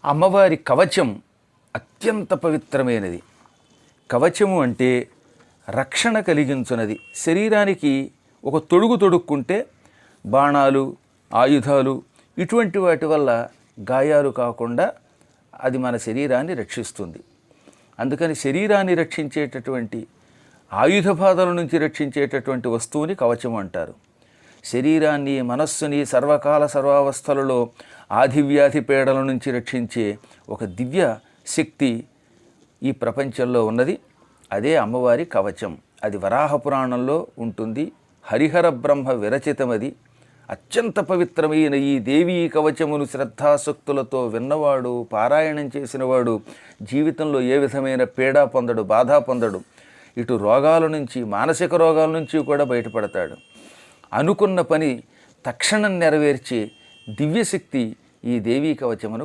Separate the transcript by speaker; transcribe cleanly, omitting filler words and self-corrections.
Speaker 1: అమ్మవారి కవచం అత్యంత పవిత్రమైనది. కవచము అంటే రక్షణ కలిగించున్నది. శరీరానికి ఒక తొడుగు తొడుక్కుంటే బాణాలు, ఆయుధాలు ఇటువంటి వాటి వల్ల గాయాలు కాకుండా అది మన శరీరాన్ని రక్షిస్తుంది. అందుకని శరీరాన్ని రక్షించేటటువంటి ఆయుధ బాధల నుంచి రక్షించేటటువంటి వస్తువుని కవచం అంటారు. శరీరాన్ని, మనస్సుని సర్వకాల సర్వావస్థలలో ఆధివ్యాధి పీడల నుంచి రక్షించే ఒక దివ్య శక్తి ఈ ప్రపంచంలో ఉన్నది. అదే అమ్మవారి కవచం. అది వరాహ పురాణంలో ఉంటుంది. హరిహర బ్రహ్మ విరచితమది. అత్యంత పవిత్రమైన ఈ దేవీ కవచమును శ్రద్ధాశక్తులతో విన్నవాడు, పారాయణం చేసినవాడు జీవితంలో ఏ విధమైన పీడా పొందడు, బాధ పొందడు. ఇటు రోగాల నుంచి, మానసిక రోగాల నుంచి కూడా బయటపడతాడు. అనుకున్న పని తక్షణం నెరవేర్చే దివ్యశక్తి ఈ దేవీ కవచమును